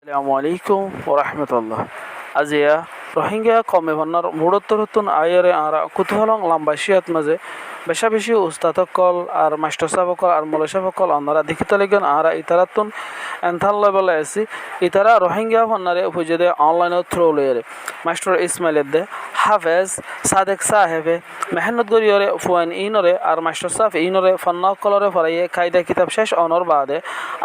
আসসালামু আলাইকুম ওরহমতুল্লাহ। আজিয়া রোহিঙ্গা কমে ভান্নার মুড়ত্তরতুন আয়রে আরা কুতুহলং লাম্বাসিয়াত মাঝে বেশা বেশি উস্তাদকল আর মাস্টার সাহেবকল আর মৌলা সাহেবকল অন্যরা দেখিতে লাগেন আরা ইতারাতুন এনথান লেভেলে আছি ইতারা রোহিঙ্গা ভান্নারে হুজেদে অনলাইনে থ্রো লইরে মাস্টার ইসমাইলের দে হাফেজ সাদেক সাহেবে মেহনত গরিয়রে ফুয়ান ইনরে আর মাস্টার সাহেব ইনরে ফন্না কলরে ফরাইয়ে কায়দা কিতাব শেষ অনর বাদে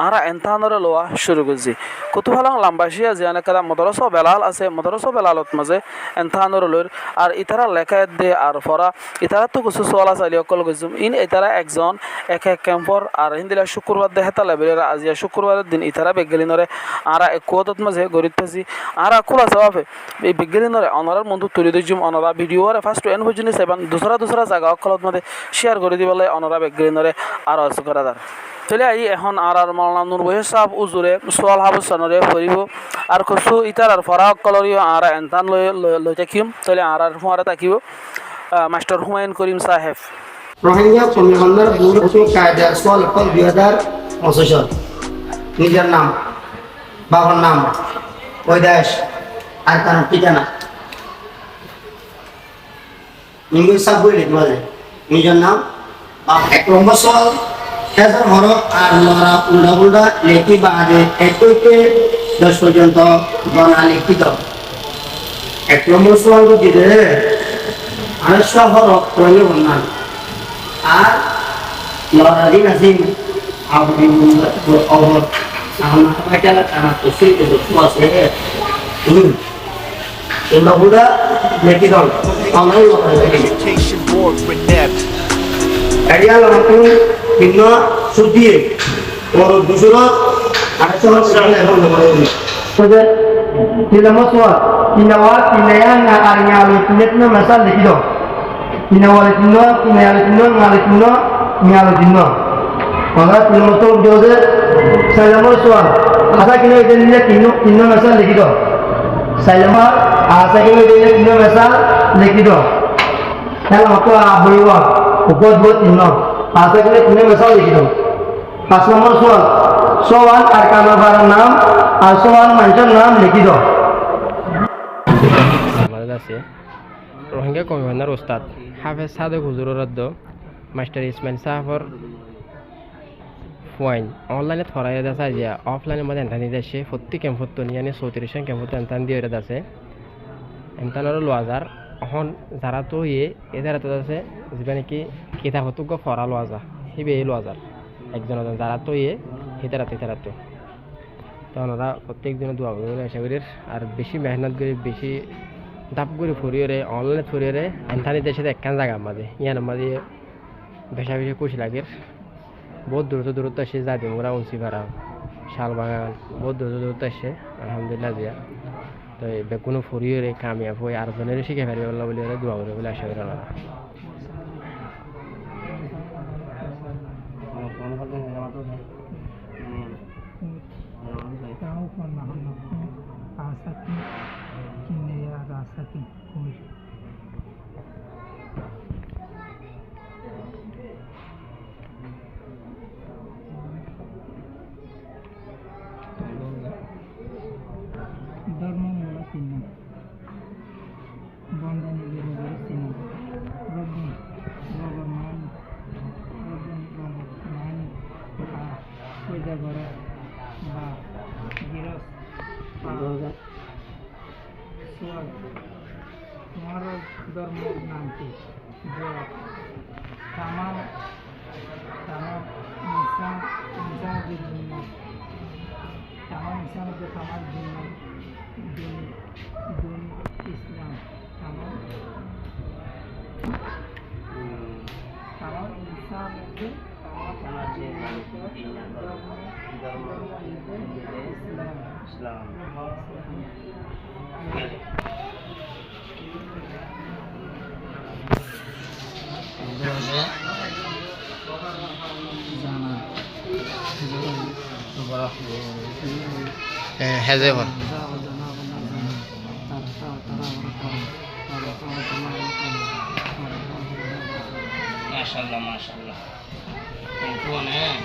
আরা এনথানরে লোয়া শুরু করছি কুতুহলং লাম্বাসিয়া জিয়ানে কাদা মদরস বেলাল আছে মদরস বেলালত মাঝে এনথানর লইর আর ইতারা লেখায় দে আর ফরা ইতারা তো কিছু সোয়ালা চাইলি অকল গজুম ইন ইতারা একজন এক ক্যাম্পর আর হিন্দিলা শুক্রবার দেহেতা লেবেলের আজিয়া শুক্রবারের দিন ইতারা বেগেলিনরে আরা কুয়াদত মাঝে গরিব থাকি আরা খোলা জবাবে এই বেগেলিনরে অনারার মন্ধু তুলি দিজুম অনারা ভিডিওরে ফার্স্ট এন হইজনি সেবান দুসরা জায়গা অকলত মাঝে শেয়ার করে দিবলে অনারা বেগেলিনরে আর অসকরাদার চলে আই এখন আর মাওলানা নূর বহির সাহেব উজুরে সোয়াল হাবুসানরে ফরিব আর কিছু ইতার আর ফরা কলরিও আর এনতান লই থাকিম চলে আর ফরা তাকিব মাস্টার হুমায়ুন করিম সাহেব রোহিঙ্গা কমিশনার বুরুচু কায়দা সোয়াল কল 2025 নিজের নাম বাবার নাম ওইদাস আর তার ঠিকানা ইংলিশ সব বলে দিবালে নিজের নাম এক নম্বর সোয়াল হেজার হরফ আর লড়া উল্টা উল্টা লেখি বাদে একইকে 10 পর্যন্ত গণা লিখিত এক নম্বর সোয়াল দিলে 800 হরফ পড়লে বন্যান আর লড়াই নাসিম আপনি অবর আমার পাইলা কানা তো সেই তো আছে উল্টা উল্টা লেখি দাও আমরা Education board Reneb. এরিয়াল আমাকে ভিন্ন সুদিয়ে ওর দুসরা 800 সালে এখন বলে তো তিলামসওয়া তিনাওয়া তিনায়া না আরিয়া আলো তিনেতনা মাসাল লিখি দাও তিনাওয়া তিনায়া ngale tinno maka tilamoso jose salamosoa asa kino idenya tinno masal likido salama asa kino idenya tinno masal likido kala mako abulwa upod bot tinno asa kino tinno masal likido pas nomor soal arkana barang nam আর soal mancan nam likido আমাদের আছে Rohingya commissioner ওস্তাদ হাফেজ সাদেক হুজুরের রদ্দ master Ismail সাহাবর ফুয়াইন অনলাইনে থরাই আছে যে অফলাইনের মধ্যে এনতানি দেশে প্রতি ক্যাম্পত নিয়ানি 34 ক্যাম্পত এনতান দিয়ে আছে এনতানোর লোয়াজার এখন যারা তো এদের তো আছে যেটা নাকি কিতাব হতুক ফরা লোয়াজা হিবে এই লোয়াজার একজন যারা তো হিতারাতে তো ওনারা প্রত্যেক দিনে দোয়া করে আশা করি আর বেশি মেহনত করে বেশি দাপ করে ফুরিয়ে অনলাইনে ফুরিয়ে এনতানি দেশে একখান জায়গা মাঝে ইয়ার মাঝে বেশা বেশি খুশি লাগে বহুত দূরত্ব আসে জাদিমুরা উনসি ভাড়া শালবাগান বহুত দূরত্ব আসে আলহামদুলিল্লাহ দিয়া তো বেকুনো ফুরিয়ে কামিয়াব হয়ে আর জনের শিখে ফেরি বললো বলে দোয়া করে বলে আশা করি ওনারা ধর্মমূলক চিহ্ন বন্ধনী বিরোধী চিহ্ন রবন রবমান বা পূজা করা বা গিরস সোয়াল তোমার ধর্মের নাম কি যে তামাম ইনসান ভিন্ন তামাম ইনসান যে তামাম ভিন্ন দিন ইসলাম তামাম ইনসান যে ইসলাম হেজেবন মাশাআল্লাহ অনেক